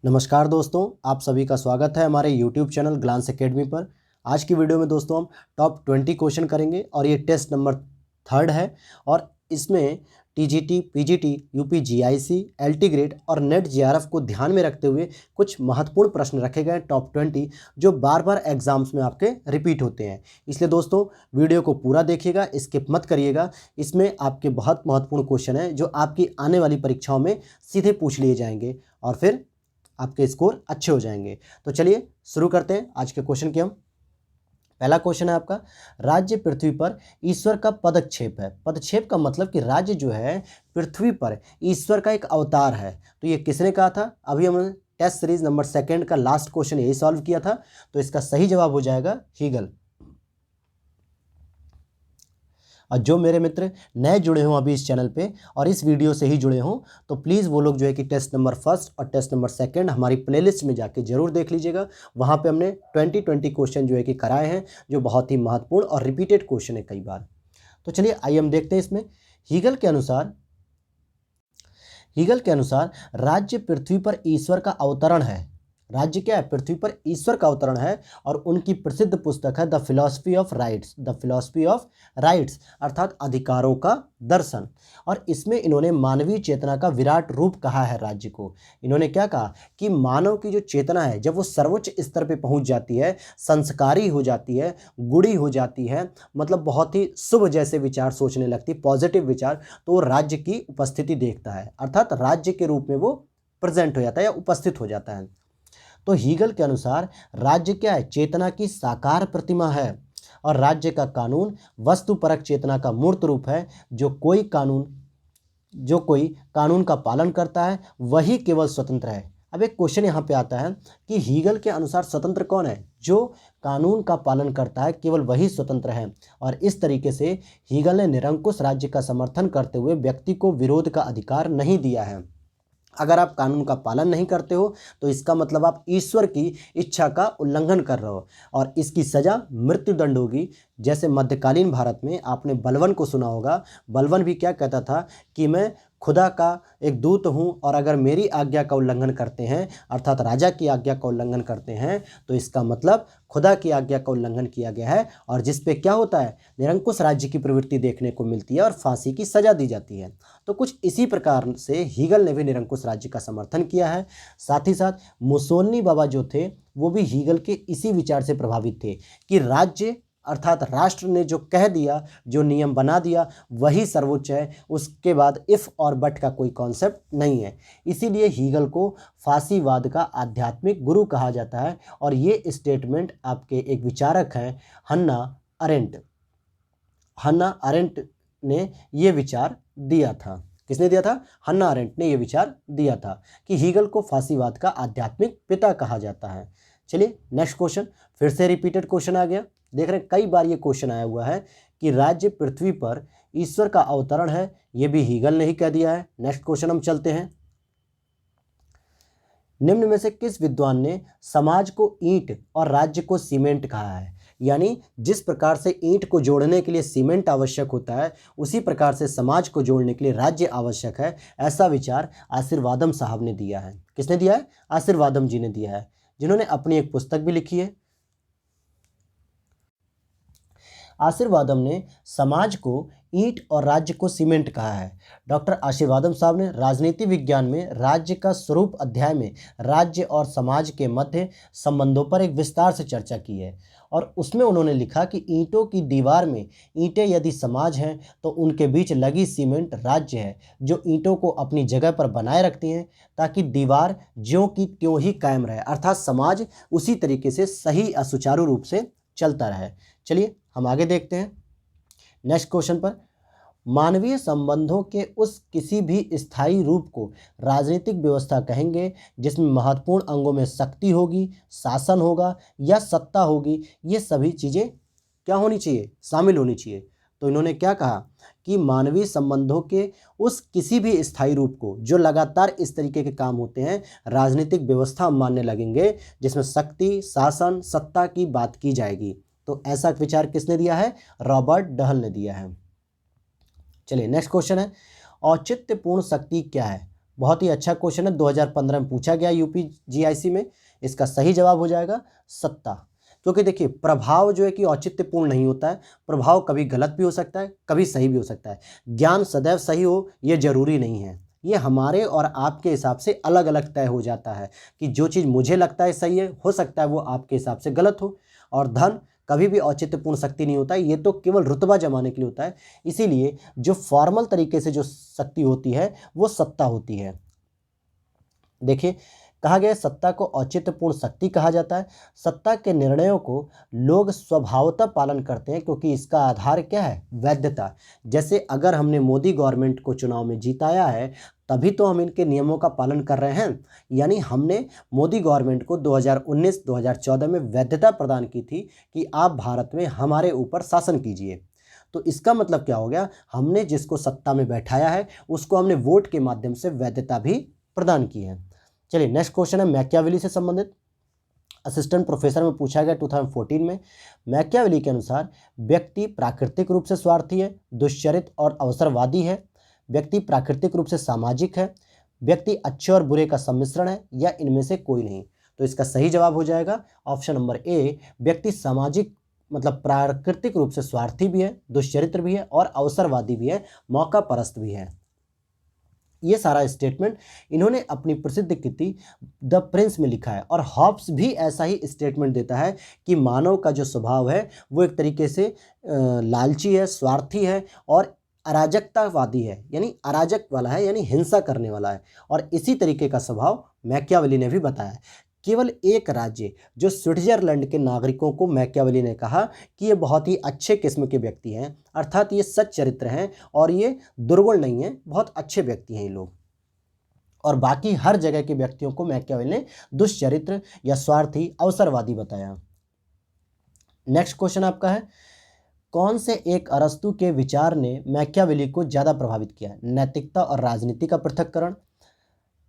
नमस्कार दोस्तों, आप सभी का स्वागत है हमारे YouTube चैनल ग्लांस एकेडमी पर। आज की वीडियो में दोस्तों हम टॉप 20 क्वेश्चन करेंगे और ये टेस्ट नंबर 3 है। और इसमें TGT, PGT, UP GIC, LT grade और नेट जीआरएफ को ध्यान में रखते हुए कुछ महत्वपूर्ण प्रश्न रखे गए हैं टॉप 20, जो बार बार एग्जाम्स में आपके रिपीट होते हैं। इसलिए दोस्तों वीडियो को पूरा देखिएगा, स्किप मत करिएगा। इसमें आपके बहुत महत्वपूर्ण क्वेश्चन हैं जो आपकी आने वाली परीक्षाओं में सीधे पूछ लिए जाएंगे और फिर आपके स्कोर अच्छे हो जाएंगे। तो चलिए शुरू करते हैं आज के क्वेश्चन की। हम पहला क्वेश्चन है आपका, राज्य पृथ्वी पर ईश्वर का पदक्षेप है। पदक्षेप का मतलब कि राज्य जो है पृथ्वी पर ईश्वर का एक अवतार है। तो ये किसने कहा था? अभी हमने टेस्ट सीरीज नंबर 2 का लास्ट क्वेश्चन यही सॉल्व किया था। तो इसका सही जवाब हो जाएगा हीगल। और जो मेरे मित्र नए जुड़े हों अभी इस चैनल पे और इस वीडियो से ही जुड़े हों, तो प्लीज़ वो लोग जो है कि टेस्ट नंबर 1 और टेस्ट नंबर 2 हमारी प्लेलिस्ट में जाके जरूर देख लीजिएगा। वहाँ पे हमने 20 क्वेश्चन जो है कि कराए हैं, जो बहुत ही महत्वपूर्ण और रिपीटेड क्वेश्चन है कई बार। तो चलिए आइए हम देखते हैं इसमें। हीगल के अनुसार राज्य पृथ्वी पर ईश्वर का अवतरण है। राज्य क्या है? पृथ्वी पर ईश्वर का अवतरण है। और उनकी प्रसिद्ध पुस्तक है द फिलॉसफी ऑफ राइट्स, अर्थात अधिकारों का दर्शन। और इसमें इन्होंने मानवीय चेतना का विराट रूप कहा है राज्य को। इन्होंने क्या कहा कि मानव की जो चेतना है, जब वो सर्वोच्च स्तर पे पहुंच जाती है, संस्कारी हो जाती है, गुणी हो जाती है, मतलब बहुत ही शुभ जैसे विचार सोचने लगती, पॉजिटिव विचार, तो वो राज्य की उपस्थिति देखता है, अर्थात राज्य के रूप में वो प्रेजेंट हो जाता है या उपस्थित हो जाता है। तो हीगल के अनुसार राज्य क्या है? चेतना की साकार प्रतिमा है। और राज्य का कानून वस्तुपरक चेतना का मूर्त रूप है। जो कोई कानून का पालन करता है वही केवल स्वतंत्र है। अब एक क्वेश्चन यहाँ पे आता है कि हीगल के अनुसार स्वतंत्र कौन है? जो कानून का पालन करता है केवल वही स्वतंत्र है। और इस तरीके से हीगल ने निरंकुश राज्य का समर्थन करते हुए व्यक्ति को विरोध का अधिकार नहीं दिया है। अगर आप कानून का पालन नहीं करते हो तो इसका मतलब आप ईश्वर की इच्छा का उल्लंघन कर रहे हो और इसकी सजा मृत्युदंड होगी। जैसे मध्यकालीन भारत में आपने बलवन को सुना होगा। बलवन भी क्या कहता था कि मैं खुदा का एक दूत हूँ और अगर मेरी आज्ञा का उल्लंघन करते हैं, अर्थात राजा की आज्ञा का उल्लंघन करते हैं, तो इसका मतलब खुदा की आज्ञा का उल्लंघन किया गया है। और जिस पे क्या होता है? निरंकुश राज्य की प्रवृत्ति देखने को मिलती है और फांसी की सजा दी जाती है। तो कुछ इसी प्रकार से हीगल ने भी निरंकुश राज्य का समर्थन किया है। साथ ही साथ मुसोलिनी बाबा जो थे वो भी हीगल के इसी विचार से प्रभावित थे कि राज्य अर्थात राष्ट्र ने जो कह दिया, जो नियम बना दिया, वही सर्वोच्च है। उसके बाद इफ और बट का कोई कॉन्सेप्ट नहीं है। इसीलिए हीगल को फांसीवाद का आध्यात्मिक गुरु कहा जाता है। और ये स्टेटमेंट आपके एक विचारक हैं हन्ना अरेंट ने ये विचार दिया था। किसने दिया था? हन्ना अरेंट ने ये विचार दिया था कि हीगल को फांसीवाद का आध्यात्मिक पिता कहा जाता है। चलिए नेक्स्ट क्वेश्चन, फिर से रिपीटेड क्वेश्चन आ गया। देख रहे हैं कई बार ये क्वेश्चन आया हुआ है कि राज्य पृथ्वी पर ईश्वर का अवतरण है। ये भी हीगल ने ही कह दिया है। नेक्स्ट क्वेश्चन हम चलते हैं। निम्न में से किस विद्वान ने समाज को ईंट और राज्य को सीमेंट कहा है? यानी जिस प्रकार से ईंट को जोड़ने के लिए सीमेंट आवश्यक होता है, उसी प्रकार से समाज को जोड़ने के लिए राज्य आवश्यक है। ऐसा विचार आशीर्वादम साहब ने दिया है। किसने दिया है? आशीर्वादम जी ने दिया है, जिन्होंने अपनी एक पुस्तक भी लिखी है। आशीर्वादम ने समाज को ईंट और राज्य को सीमेंट कहा है। डॉक्टर आशीर्वादम साहब ने राजनीति विज्ञान में राज्य का स्वरूप अध्याय में राज्य और समाज के मध्य संबंधों पर एक विस्तार से चर्चा की है। और उसमें उन्होंने लिखा कि ईंटों की दीवार में ईंटें यदि समाज हैं तो उनके बीच लगी सीमेंट राज्य है, जो ईंटों को अपनी जगह पर बनाए रखती हैं ताकि दीवार ज्यों की त्यों ही कायम रहे, अर्थात समाज उसी तरीके से सही सुचारू रूप से चलता रहे। चलिए हम आगे देखते हैं नेक्स्ट क्वेश्चन पर। मानवीय संबंधों के उस किसी भी स्थायी रूप को राजनीतिक व्यवस्था कहेंगे जिसमें महत्वपूर्ण अंगों में शक्ति होगी, शासन होगा या सत्ता होगी। ये सभी चीज़ें क्या होनी चाहिए? शामिल होनी चाहिए। तो इन्होंने क्या कहा कि मानवीय संबंधों के उस किसी भी स्थायी रूप को, जो लगातार इस तरीके के काम होते हैं, राजनीतिक व्यवस्था मानने लगेंगे जिसमें शक्ति, शासन, सत्ता की बात की जाएगी। तो ऐसा विचार किसने दिया है? रॉबर्ट डहल ने दिया है। चलिए नेक्स्ट क्वेश्चन है, औचित्यपूर्ण शक्ति क्या है? बहुत ही अच्छा क्वेश्चन है, 2015 में पूछा गया यूपी जीआईसी में। इसका सही जवाब हो जाएगा सत्ता। क्योंकि देखिए प्रभाव जो है कि औचित्यपूर्ण नहीं होता है, प्रभाव कभी गलत भी हो सकता है, कभी सही भी हो सकता है। ज्ञान सदैव सही हो ये जरूरी नहीं है, ये हमारे और आपके हिसाब से अलग अलग तय हो जाता है कि जो चीज़ मुझे लगता है सही है, हो सकता है वो आपके हिसाब से गलत हो। और धन कभी भी औचित्यपूर्ण शक्ति नहीं होता है, ये तो केवल रुतबा जमाने के लिए होता है। इसीलिए जो फॉर्मल तरीके से जो शक्ति होती है वो सत्ता होती है। देखिए कहा गया सत्ता को औचित्यपूर्ण शक्ति कहा जाता है। सत्ता के निर्णयों को लोग स्वभावतः पालन करते हैं क्योंकि इसका आधार क्या है, वैधता। जैसे अगर हमने मोदी गवर्नमेंट को चुनाव में जिताया है तभी तो हम इनके नियमों का पालन कर रहे हैं, यानी हमने मोदी गवर्नमेंट को 2019-2014 में वैधता प्रदान की थी कि आप भारत में हमारे ऊपर शासन कीजिए। तो इसका मतलब क्या हो गया, हमने जिसको सत्ता में बैठाया है उसको हमने वोट के माध्यम से वैधता भी प्रदान की है। चलिए नेक्स्ट क्वेश्चन है मैकियावेली से संबंधित, असिस्टेंट प्रोफेसर में पूछा गया 2014 में। मैकियावेली के अनुसार व्यक्ति प्राकृतिक रूप से स्वार्थी है, दुष्चरित और अवसरवादी है, व्यक्ति प्राकृतिक रूप से सामाजिक है, व्यक्ति अच्छे और बुरे का सम्मिश्रण है, या इनमें से कोई नहीं। तो इसका सही जवाब हो जाएगा ऑप्शन नंबर ए, व्यक्ति सामाजिक मतलब प्राकृतिक रूप से स्वार्थी भी है, दुष्चरित्र भी है और अवसरवादी भी है, मौका परस्त भी है। ये सारा स्टेटमेंट इन्होंने अपनी प्रसिद्ध कृति द प्रिंस में लिखा है। और हॉब्स भी ऐसा ही स्टेटमेंट देता है कि मानव का जो स्वभाव है वो एक तरीके से लालची है, स्वार्थी है और अराजकतावादी है, यानी अराजक वाला है, यानी हिंसा करने वाला है। और इसी तरीके का स्वभाव मैकियावेली ने भी बताया है। केवल एक राज्य जो स्विट्जरलैंड के नागरिकों को मैकियावेली ने कहा कि ये बहुत ही अच्छे किस्म के व्यक्ति हैं, अर्थात ये सच्च चरित्र हैं और ये दुर्गुण नहीं है, बहुत अच्छे व्यक्ति हैं ये लोग। और बाकी हर जगह के व्यक्तियों को मैकियावेली ने दुष्चरित्र या स्वार्थी, अवसरवादी बताया। नेक्स्ट क्वेश्चन आपका है, कौन से एक अरस्तु के विचार ने मैकियावेली को ज़्यादा प्रभावित किया? नैतिकता और राजनीति का पृथक्करण,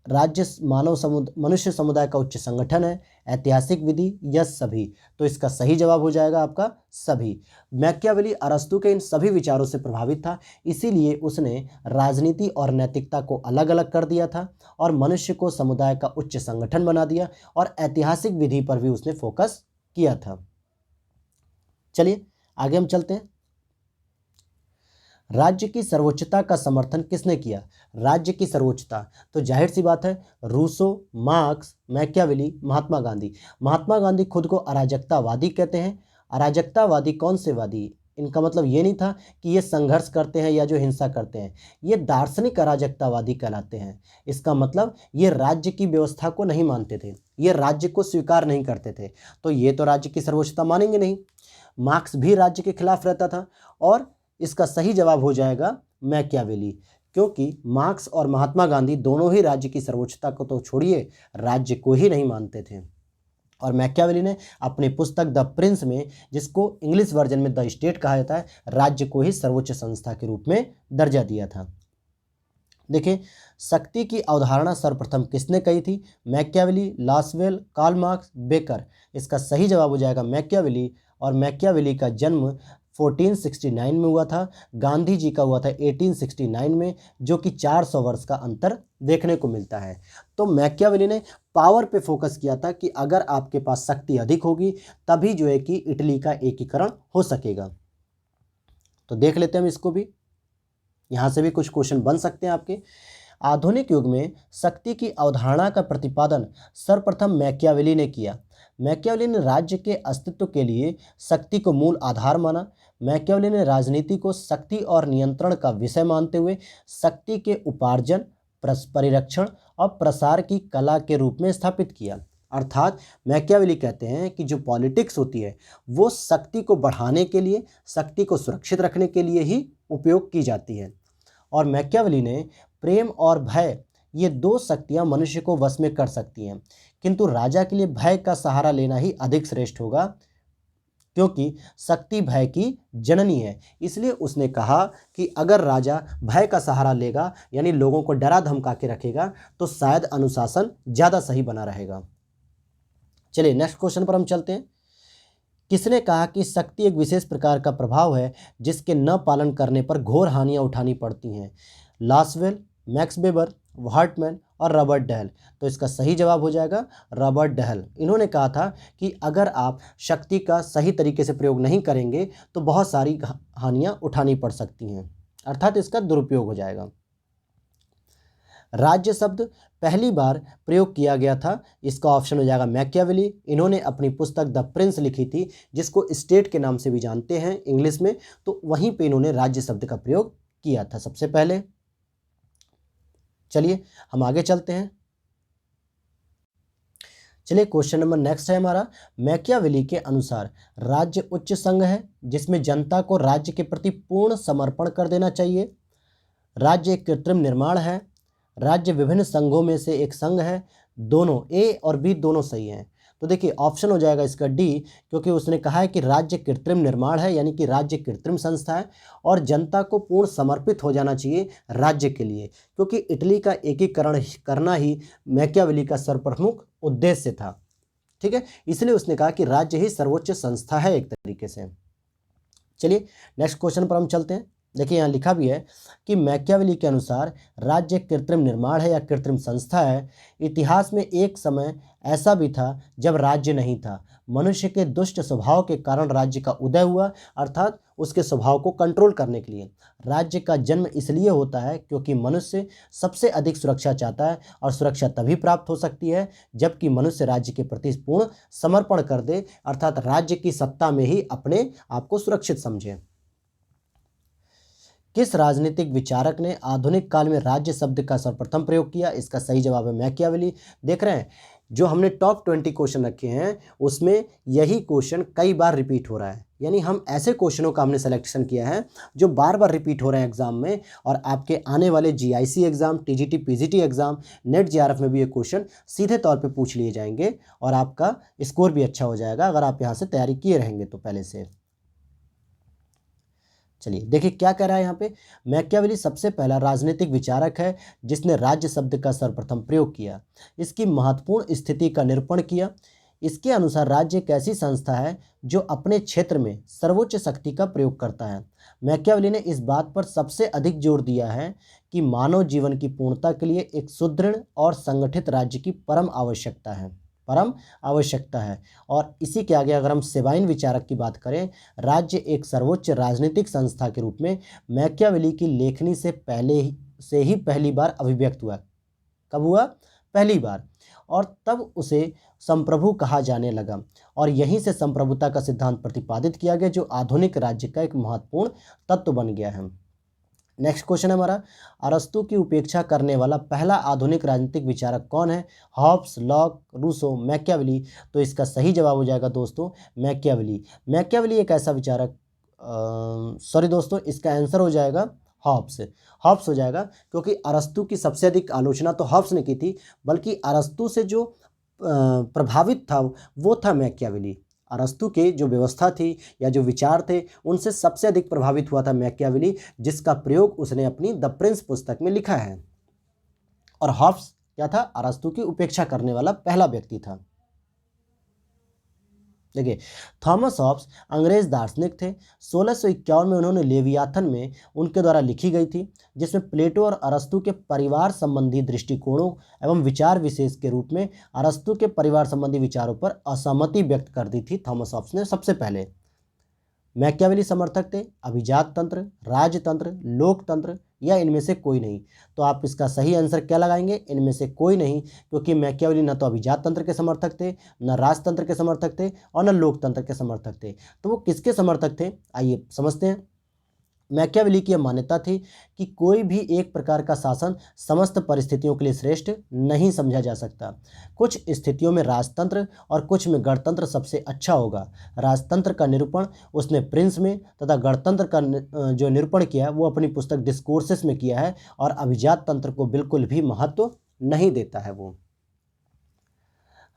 राज्य मनुष्य समुदाय का उच्च संगठन है, ऐतिहासिक विधि, या सभी? तो इसका सही जवाब हो जाएगा आपका सभी। मैकियावेली अरस्तु के इन सभी विचारों से प्रभावित था, इसीलिए उसने राजनीति और नैतिकता को अलग अलग कर दिया था और मनुष्य को समुदाय का उच्च संगठन बना दिया और ऐतिहासिक विधि पर भी उसने फोकस किया था। चलिए आगे हम चलते हैं। राज्य की सर्वोच्चता का समर्थन किसने किया? राज्य की सर्वोच्चता तो जाहिर सी बात है Rousseau, marks, Machiavelli, Mahatma Gandhi. Mahatma Gandhi खुद को अराजकतावादी कहते हैं। अराजकतावादी कौन से वादी? इनका मतलब ये नहीं था कि ये संघर्ष करते हैं या जो हिंसा करते हैं, ये दार्शनिक अराजकतावादी कहलाते हैं। इसका मतलब ये राज्य की व्यवस्था को नहीं मानते थे, ये राज्य को स्वीकार नहीं करते थे, तो ये तो राज्य की सर्वोच्चता मानेंगे नहीं। मार्क्स भी राज्य के खिलाफ रहता था और इसका सही जवाब हो जाएगा मैकियावेली, क्योंकि मार्क्स और महात्मा गांधी दोनों ही राज्य की सर्वोच्चता को तो छोड़िए राज्य को ही नहीं मानते थे। और मैकियावेली ने अपनी पुस्तक द प्रिंस में, जिसको इंग्लिश वर्जन में द स्टेट कहा जाता है, राज्य को ही सर्वोच्च संस्था के रूप में दर्जा दिया था। देखिए शक्ति की अवधारणा सर्वप्रथम किसने कही थी? Machiavelli, Lasswell, Karl Marx, Becker. इसका सही जवाब हो जाएगा मैकियावेली। और मैकियावेली का जन्म 1469 में हुआ था, गांधी जी का हुआ था 1869 में, जो कि 400 वर्ष का अंतर देखने को मिलता है। तो मैकियावेली ने पावर पे फोकस किया था कि अगर आपके पास शक्ति अधिक होगी तभी जो है कि इटली का एकीकरण हो सकेगा। तो देख लेते हैं हम इसको भी, यहाँ से भी कुछ क्वेश्चन बन सकते हैं आपके। आधुनिक युग में शक्ति की अवधारणा का प्रतिपादन सर्वप्रथम मैकियावेली ने किया। मैकियावेली ने राज्य के अस्तित्व के लिए शक्ति को मूल आधार माना। मैकियावेली ने राजनीति को शक्ति और नियंत्रण का विषय मानते हुए शक्ति के उपार्जन, परिरक्षण और प्रसार की कला के रूप में स्थापित किया। अर्थात मैकियावेली कहते हैं कि जो पॉलिटिक्स होती है वो शक्ति को बढ़ाने के लिए, शक्ति को सुरक्षित रखने के लिए ही उपयोग की जाती है। और मैकियावेली ने प्रेम और भय, ये दो शक्तियाँ मनुष्य को वश में कर सकती हैं, किंतु राजा के लिए भय का सहारा लेना ही अधिक श्रेष्ठ होगा, क्योंकि शक्ति भय की जननी है। इसलिए उसने कहा कि अगर राजा भय का सहारा लेगा, यानी लोगों को डरा धमका के रखेगा, तो शायद अनुशासन ज़्यादा सही बना रहेगा। चलिए नेक्स्ट क्वेश्चन पर हम चलते हैं। किसने कहा कि शक्ति एक विशेष प्रकार का प्रभाव है जिसके न पालन करने पर घोर हानियां उठानी पड़ती हैं? लासवेल, मैक्स वेबर, हार्टमैन और रॉबर्ट डहल। तो इसका सही जवाब हो जाएगा रॉबर्ट डहल। इन्होंने कहा था कि अगर आप शक्ति का सही तरीके से प्रयोग नहीं करेंगे तो बहुत सारी हानियाँ उठानी पड़ सकती हैं, अर्थात इसका दुरुपयोग हो जाएगा। राज्य शब्द पहली बार प्रयोग किया गया था, इसका ऑप्शन हो जाएगा मैकियावेली। इन्होंने अपनी पुस्तक द प्रिंस लिखी थी, जिसको स्टेट के नाम से भी जानते हैं इंग्लिश में, तो वहीं पे इन्होंने राज्य शब्द का प्रयोग किया था सबसे पहले। चलिए हम आगे चलते हैं। चलिए क्वेश्चन नंबर नेक्स्ट है हमारा, मैकियावेली के अनुसार राज्य उच्च संघ है जिसमें जनता को राज्य के प्रति पूर्ण समर्पण कर देना चाहिए। राज्य एक कृत्रिम निर्माण है। राज्य विभिन्न संघों में से एक संघ है। दोनों ए और बी दोनों सही हैं। तो देखिए ऑप्शन हो जाएगा इसका डी, क्योंकि उसने कहा है कि राज्य कृत्रिम निर्माण है, यानी कि राज्य कृत्रिम संस्था है और जनता को पूर्ण समर्पित हो जाना चाहिए राज्य के लिए, क्योंकि इटली का एकीकरण करना ही मैकियावेली का सर्वप्रमुख उद्देश्य था। ठीक है, इसलिए उसने कहा कि राज्य ही सर्वोच्च संस्था है एक तरीके से। चलिए नेक्स्ट क्वेश्चन पर हम चलते हैं। देखिए यहाँ लिखा भी है कि मैकियावेली के अनुसार राज्य कृत्रिम निर्माण है या कृत्रिम संस्था है। इतिहास में एक समय ऐसा भी था जब राज्य नहीं था। मनुष्य के दुष्ट स्वभाव के कारण राज्य का उदय हुआ, अर्थात उसके स्वभाव को कंट्रोल करने के लिए। राज्य का जन्म इसलिए होता है क्योंकि मनुष्य सबसे अधिक सुरक्षा चाहता है, और सुरक्षा तभी प्राप्त हो सकती है जबकि मनुष्य राज्य के प्रति पूर्ण समर्पण कर दे, अर्थात राज्य की सत्ता में ही अपने आप को सुरक्षित समझे। किस राजनीतिक विचारक ने आधुनिक काल में राज्य शब्द का सर्वप्रथम प्रयोग किया? इसका सही जवाब है मैकियावेली। देख रहे हैं जो हमने टॉप 20 क्वेश्चन रखे हैं उसमें यही क्वेश्चन कई बार रिपीट हो रहा है, यानी हम ऐसे क्वेश्चनों का हमने सिलेक्शन किया है जो बार बार रिपीट हो रहे हैं एग्जाम में, और आपके आने वाले GIC exam, TGT, PGT exam, net JRF में भी ये क्वेश्चन सीधे तौर पे पूछ लिए जाएंगे और आपका स्कोर भी अच्छा हो जाएगा अगर आप यहाँ से तैयारी किए रहेंगे तो पहले से। चलिए देखिए क्या कह रहा है यहाँ पे, मैकियावेली सबसे पहला राजनीतिक विचारक है जिसने राज्य शब्द का सर्वप्रथम प्रयोग किया, इसकी महत्वपूर्ण स्थिति का निरूपण किया। इसके अनुसार राज्य एक ऐसी संस्था है जो अपने क्षेत्र में सर्वोच्च शक्ति का प्रयोग करता है। मैकियावेली ने इस बात पर सबसे अधिक जोर दिया है कि मानव जीवन की पूर्णता के लिए एक सुदृढ़ और संगठित राज्य की परम आवश्यकता है। और इसी के आगे अगर हम सेवाइन विचारक की बात करें, राज्य एक सर्वोच्च राजनीतिक संस्था के रूप में मैकियावेली की लेखनी से पहली बार अभिव्यक्त हुआ। कब हुआ? पहली बार, और तब उसे संप्रभु कहा जाने लगा, और यहीं से संप्रभुता का सिद्धांत प्रतिपादित किया गया जो आधुनिक राज्य का एक महत्वपूर्ण तत्व बन गया है। नेक्स्ट क्वेश्चन है हमारा, अरस्तु की उपेक्षा करने वाला पहला आधुनिक राजनीतिक विचारक कौन है? Hobbes, Locke, Rousseau, Machiavelli. तो इसका सही जवाब हो जाएगा दोस्तों मैकियावेली। मैकियावेली एक ऐसा विचारक, सॉरी दोस्तों, इसका आंसर हो जाएगा हॉब्स हो जाएगा, क्योंकि अरस्तु की सबसे अधिक आलोचना तो हॉब्स ने की थी, बल्कि अरस्तु से जो प्रभावित था वो था मैकियावेली। अरस्तु के जो व्यवस्था थी या जो विचार थे उनसे सबसे अधिक प्रभावित हुआ था मैकियावेली, जिसका प्रयोग उसने अपनी द प्रिंस पुस्तक में लिखा है। और हॉब्स क्या था? अरस्तु की उपेक्षा करने वाला पहला व्यक्ति था। देखिए थॉमस हॉब्स अंग्रेज दार्शनिक थे। 1651 में उन्होंने लेवियाथन में उनके द्वारा लिखी गई थी, जिसमें प्लेटो और अरस्तु के परिवार संबंधी दृष्टिकोणों एवं विचार विशेष के रूप में अरस्तु के परिवार संबंधी विचारों पर असहमति व्यक्त कर दी थी थॉमस हॉब्स ने सबसे पहले। मैकियावेली समर्थक थे अभिजात तंत्र, राजतंत्र, लोकतंत्र या इनमें से कोई नहीं। तो आप इसका सही आंसर क्या लगाएंगे? इनमें से कोई नहीं, क्योंकि मैकियावेली न तो अभिजात तंत्र के समर्थक थे, न राजतंत्र के समर्थक थे और न लोकतंत्र के समर्थक थे। तो वो किसके समर्थक थे? आइए समझते हैं। मैकियावेली की यह मान्यता थी कि कोई भी एक प्रकार का शासन समस्त परिस्थितियों के लिए श्रेष्ठ नहीं समझा जा सकता। कुछ स्थितियों में राजतंत्र और कुछ में गणतंत्र सबसे अच्छा होगा। राजतंत्र का निरूपण उसने प्रिंस में तथा गणतंत्र का जो निरूपण किया है वो अपनी पुस्तक डिस्कोर्सेस में किया है, और अभिजात तंत्र को बिल्कुल भी महत्व नहीं देता है वो।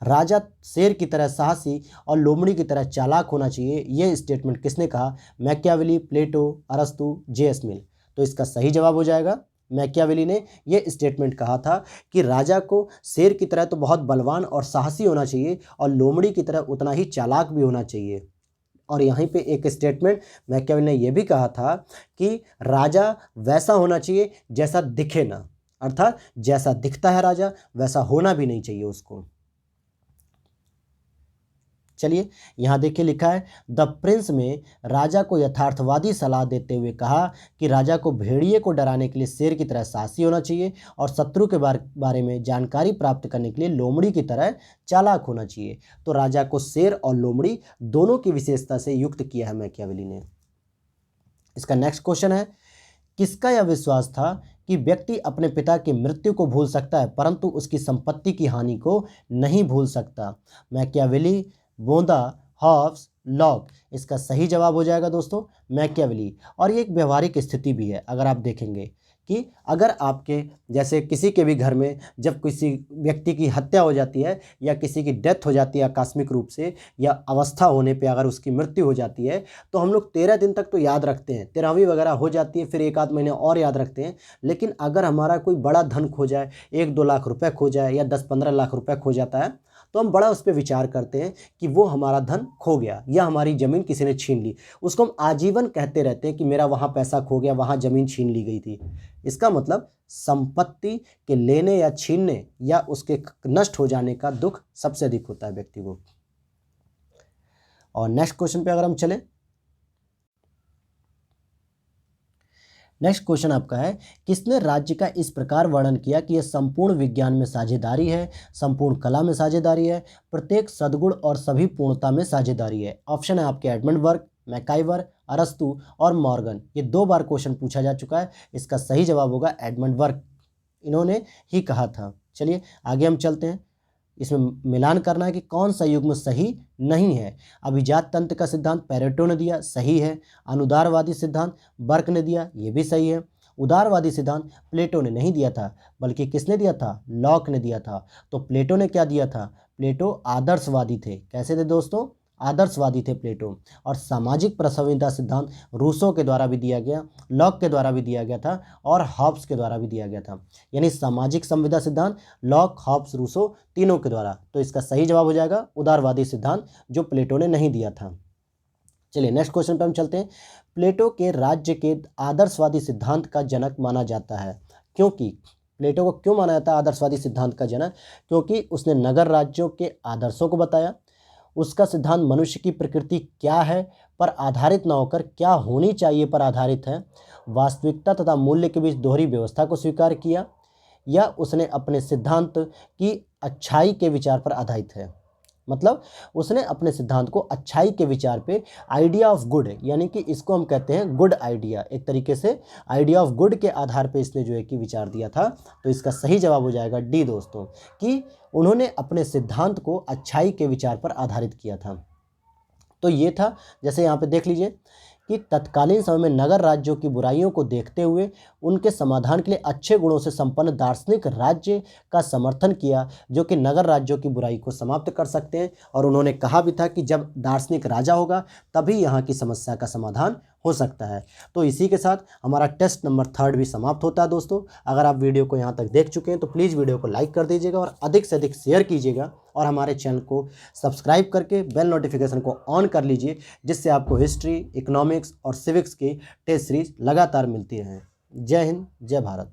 राजा शेर की तरह साहसी और लोमड़ी की तरह चालाक होना चाहिए, ये स्टेटमेंट किसने कहा? मैकियावेली, प्लेटो, अरस्तु, जे.एस. मिल। तो इसका सही जवाब हो जाएगा मैकियावेली ने ये स्टेटमेंट कहा था कि राजा को शेर की तरह तो बहुत बलवान और साहसी होना चाहिए और लोमड़ी की तरह उतना ही चालाक भी होना चाहिए। और यहीं पे एक स्टेटमेंट मैकियावेली ने यह भी कहा था कि राजा वैसा होना चाहिए जैसा दिखे ना, अर्थात जैसा दिखता है राजा वैसा होना भी नहीं चाहिए उसको। चलिए यहाँ देखिए लिखा है, द प्रिंस में राजा को यथार्थवादी सलाह देते हुए कहा कि राजा को भेड़िए को डराने के लिए शेर की तरह साहसी होना चाहिए और शत्रु के बारे में जानकारी प्राप्त करने के लिए लोमड़ी की तरह चालाक होना चाहिए। तो राजा को शेर और लोमड़ी दोनों की विशेषता से युक्त किया है मैकियावेली ने। इसका नेक्स्ट क्वेश्चन है, किसका यह विश्वास था कि व्यक्ति अपने पिता की मृत्यु को भूल सकता है परंतु उसकी संपत्ति की हानि को नहीं भूल सकता? मैकियावेली, बोंदा, हॉब्स, लॉक। इसका सही जवाब हो जाएगा दोस्तों मैकियावेली। और ये एक व्यवहारिक स्थिति भी है। अगर आप देखेंगे कि अगर आपके जैसे किसी के भी घर में जब किसी व्यक्ति की हत्या हो जाती है या किसी की डेथ हो जाती है आकस्मिक रूप से या अवस्था होने पे अगर उसकी मृत्यु हो जाती है तो हम लोग 13 दिन तक तो याद रखते हैं, 13वीं वगैरह हो जाती है, फिर 1 आध महीने और याद रखते हैं। लेकिन अगर हमारा कोई बड़ा धन खो जाए, 1-2 लाख रुपए खो जाए या 10-15 लाख रुपए खो जाता है तो हम बड़ा उस पर विचार करते हैं कि वो हमारा धन खो गया या हमारी ज़मीन किसी ने छीन ली। उसको हम आजीवन कहते रहते हैं कि मेरा वहाँ पैसा खो गया, वहाँ ज़मीन छीन ली गई थी। इसका मतलब संपत्ति के लेने या छीनने या उसके नष्ट हो जाने का दुख सबसे अधिक होता है व्यक्ति को। और नेक्स्ट क्वेश्चन पे अगर हम चलें, नेक्स्ट क्वेश्चन आपका है, किसने राज्य का इस प्रकार वर्णन किया कि यह संपूर्ण विज्ञान में साझेदारी है, संपूर्ण कला में साझेदारी है, प्रत्येक सद्गुण और सभी पूर्णता में साझेदारी है? ऑप्शन है आपके एडमंड बर्ग, मैकाइवर, अरस्तु और मॉर्गन। ये 2 बार क्वेश्चन पूछा जा चुका है। इसका सही जवाब होगा एडमंड बर्ग, इन्होंने ही कहा था। चलिए आगे हम चलते हैं। इसमें मिलान करना है कि कौन सा युग्म सही नहीं है। अभिजात तंत्र का सिद्धांत पेरेटो ने दिया, सही है। अनुदारवादी सिद्धांत बर्क ने दिया, ये भी सही है। उदारवादी सिद्धांत प्लेटो ने नहीं दिया था बल्कि किसने दिया था? लॉक ने दिया था। तो प्लेटो ने क्या दिया था? प्लेटो आदर्शवादी थे। कैसे थे दोस्तों? आदर्शवादी थे प्लेटो। और सामाजिक प्रसंविता सिद्धांत रूसो के द्वारा भी दिया गया, लॉक के द्वारा भी दिया गया था और हॉब्स के द्वारा भी दिया गया था। यानी सामाजिक संविदा सिद्धांत लॉक, हॉब्स, रूसो तीनों के द्वारा। तो इसका सही जवाब हो जाएगा उदारवादी सिद्धांत, जो प्लेटो ने नहीं दिया था। चलिए नेक्स्ट क्वेश्चन पे हम चलते हैं। प्लेटो के राज्य के आदर्शवादी सिद्धांत का जनक माना जाता है। क्योंकि प्लेटो को क्यों माना जाता है आदर्शवादी सिद्धांत का जनक? क्योंकि उसने नगर राज्यों के आदर्शों को बताया। उसका सिद्धांत मनुष्य की प्रकृति क्या है पर आधारित न होकर क्या होनी चाहिए पर आधारित है। वास्तविकता तथा मूल्य के बीच दोहरी व्यवस्था को स्वीकार किया। या उसने अपने सिद्धांत की अच्छाई के विचार पर आधारित है। मतलब उसने अपने सिद्धांत को अच्छाई के विचार पे, आइडिया ऑफ गुड, यानी कि इसको हम कहते हैं गुड आइडिया, एक तरीके से आइडिया ऑफ गुड के आधार पे इसने जो है कि विचार दिया था। तो इसका सही जवाब हो जाएगा डी दोस्तों, कि उन्होंने अपने सिद्धांत को अच्छाई के विचार पर आधारित किया था। तो ये था, जैसे यहाँ पे देख लीजिए कि तत्कालीन समय में नगर राज्यों की बुराइयों को देखते हुए उनके समाधान के लिए अच्छे गुणों से संपन्न दार्शनिक राज्य का समर्थन किया, जो कि नगर राज्यों की बुराई को समाप्त कर सकते हैं। और उन्होंने कहा भी था कि जब दार्शनिक राजा होगा तभी यहाँ की समस्या का समाधान हो सकता है। तो इसी के साथ हमारा टेस्ट नंबर 3 भी समाप्त होता है दोस्तों। अगर आप वीडियो को यहाँ तक देख चुके हैं तो प्लीज़ वीडियो को लाइक कर दीजिएगा और अधिक से अधिक शेयर कीजिएगा और हमारे चैनल को सब्सक्राइब करके बेल नोटिफिकेशन को ऑन कर लीजिए, जिससे आपको हिस्ट्री, इकोनॉमिक्स और सिविक्स की टेस्ट सीरीज लगातार मिलती रहे। जय हिंद, जय भारत।